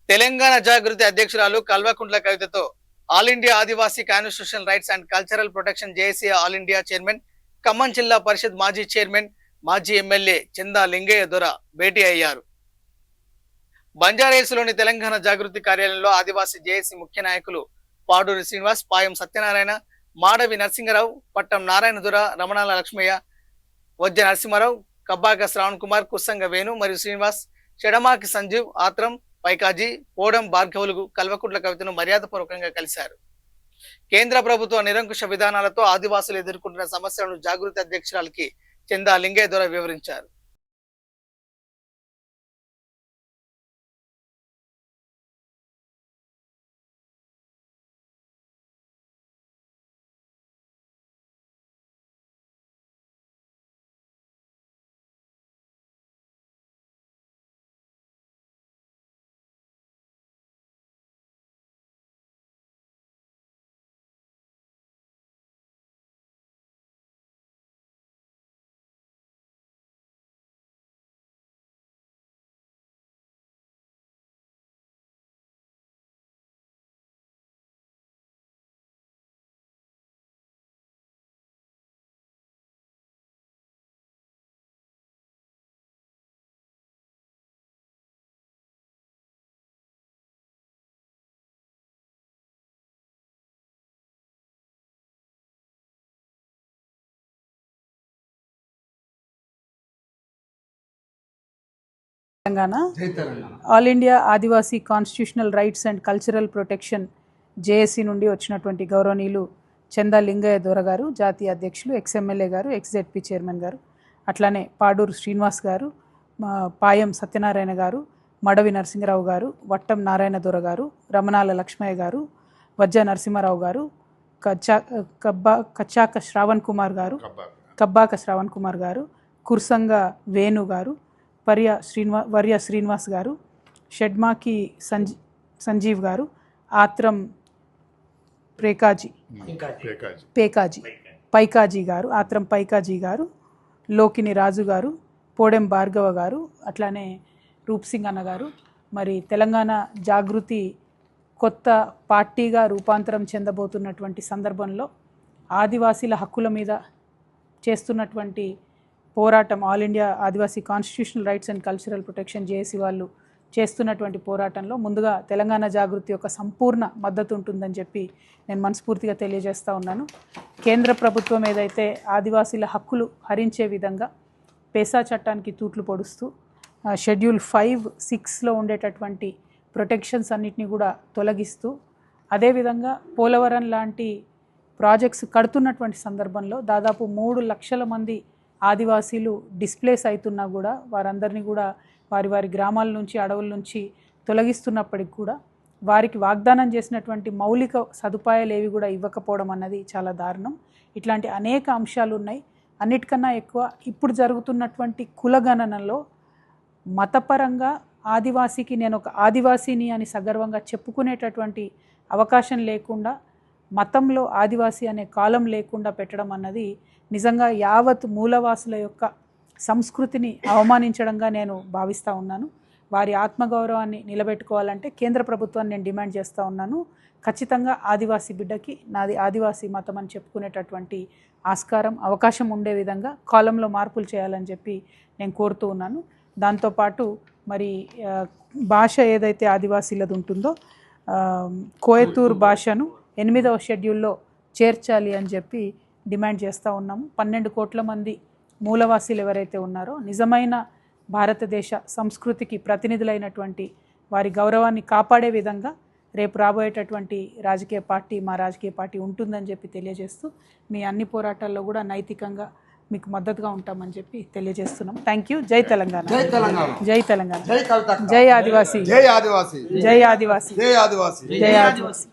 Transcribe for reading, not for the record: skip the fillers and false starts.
తెలంగాణ జాగృతి అధ్యక్షురాలు కల్వకుంట్ల కవితతో all India Adivasi constitutional rights and cultural protection JAC all India chairman, Khammam Zilla Parishad మాజీ chairman, మాజీ ఎమ్మెల్యే చందా లింగయ్య దొర భేటీ అయ్యారు. బంజారాహిల్స్లోని తెలంగాణ జాగృతి కార్యాలయంలో ఆదివాసీ జేఏసీ ముఖ్య నాయకులు పాడూరి శ్రీనివాస్, పాయం సత్యనారాయణ, మాడవి నరసింగరావు, పట్టం నారాయణ దొర, రమణాల లక్ష్మయ్య, వజ్జ నరసింహారావు, కబ్బాక శ్రావణ్ కుమార్, కుస్సంగ వేణు మరియు శ్రీనివాస్, చెడమాకి సంజీవ్, ఆత్రం, పైకాజీ, పోడం భార్గవులు కల్వకుంట్ల కవితను మర్యాదపూర్వకంగా కలిశారు. కేంద్ర ప్రభుత్వ నిరంకుశ విధానాలతో ఆదివాసులు ఎదుర్కొంటున్న సమస్యలను జాగృతి అధ్యక్షురాలకి చందా లింగయ్య ద్వారా వివరించారు. Telangana all India Adivasi constitutional rights and cultural protection JAC నుండి వచ్చినటువంటి గౌరవనీయులు చందా లింగయ్య దొర గారు, జాతీయ అధ్యక్షులు, ఎక్స్ఎమ్మెల్యే గారు, ఎక్స్జెడ్పీ చైర్మన్ గారు, అట్లానే పాడూరు శ్రీనివాస్ గారు, పాయం సత్యనారాయణ గారు, మడవి నరసింహరావు గారు, వట్టం నారాయణ దొర గారు, రమణాల లక్ష్మయ్య గారు, వజ్జ నరసింహారావు గారు, కబ్బాక శ్రావణ్ కుమార్ గారు, కుర్సంగ వేణు గారు, వర్య శ్రీనివాస్ గారు, షెడ్మాకి సంజీవ్ గారు, ఆత్రం పైకాజీ గారు, ఆత్రం పైకాజీ గారు, లోకిని రాజు గారు, పోడెం భార్గవ గారు, అట్లానే రూప్సింగ్ అన్న గారు, మరి తెలంగాణ జాగృతి కొత్త పార్టీగా రూపాంతరం చెందబోతున్నటువంటి సందర్భంలో ఆదివాసీల హక్కుల మీద చేస్తున్నటువంటి పోరాటం, all India Adivasi constitutional rights and cultural protection JAC వాళ్ళు చేస్తున్నటువంటి పోరాటంలో ముందుగా తెలంగాణ జాగృతి యొక్క సంపూర్ణ మద్దతు ఉంటుందని చెప్పి నేను మనస్ఫూర్తిగా తెలియజేస్తూ ఉన్నాను. కేంద్ర ప్రభుత్వం ఏదైతే ఆదివాసీల హక్కులు హరించే విధంగా పేసా చట్టానికి తూట్లు పొడుస్తూ షెడ్యూల్ 5, 6లో ఉండేటటువంటి ప్రొటెక్షన్స్ అన్నిటిని కూడా తొలగిస్తూ, అదేవిధంగా పోలవరం లాంటి ప్రాజెక్ట్స్ కడుతున్నటువంటి సందర్భంలో దాదాపు 3 లక్షల మంది ఆదివాసీలు డిస్ప్లేస్ అవుతున్నా కూడా వారందరినీ కూడా వారి గ్రామాల నుంచి, అడవుల నుంచి తొలగిస్తున్నప్పటికి కూడా వారికి వాగ్దానం చేసినటువంటి మౌలిక సదుపాయాలు ఏవి కూడా ఇవ్వకపోవడం అన్నది చాలా దారుణం. ఇట్లాంటి అనేక అంశాలు ఉన్నాయి. అన్నిటికన్నా ఎక్కువ ఇప్పుడు జరుగుతున్నటువంటి కులగణనలో మతపరంగా ఆదివాసీకి నేను ఒక ఆదివాసీని అని సగర్వంగా చెప్పుకునేటటువంటి అవకాశం లేకుండా, మతంలో ఆదివాసీ అనే కాలం లేకుండా పెట్టడం అన్నది నిజంగా యావత్ మూలవాసుల యొక్క సంస్కృతిని అవమానించడంగా నేను భావిస్తూ ఉన్నాను. వారి ఆత్మగౌరవాన్ని నిలబెట్టుకోవాలంటే కేంద్ర ప్రభుత్వాన్ని నేను డిమాండ్ చేస్తూ ఉన్నాను. ఖచ్చితంగా ఆదివాసీ బిడ్డకి నాది ఆదివాసీ మతం అని చెప్పుకునేటటువంటి ఆస్కారం, అవకాశం ఉండే విధంగా కాలంలో మార్పులు చేయాలని చెప్పి నేను కోరుతూ ఉన్నాను. దాంతోపాటు మరి భాష ఏదైతే ఆదివాసీలది ఉంటుందో కోయతూర్ భాషను 8వ షెడ్యూల్లో చేర్చాలి అని చెప్పి డిమాండ్ చేస్తూ ఉన్నాము. 12 కోట్ల మంది మూలవాసీలు ఎవరైతే ఉన్నారో నిజమైన భారతదేశ సంస్కృతికి ప్రతినిధులైనటువంటి వారి గౌరవాన్ని కాపాడే విధంగా రేపు రాబోయేటటువంటి మా రాజకీయ పార్టీ ఉంటుందని చెప్పి తెలియజేస్తూ, మీ అన్ని పోరాటాల్లో కూడా నైతికంగా మీకు మద్దతుగా ఉంటామని చెప్పి తెలియజేస్తున్నాం. Thank you. జై తెలంగాణ, జై తెలంగాణ, జై ఆదివాసీ, జై ఆదివాసీ, జై ఆదివాసీ, జై ఆదివాసీ.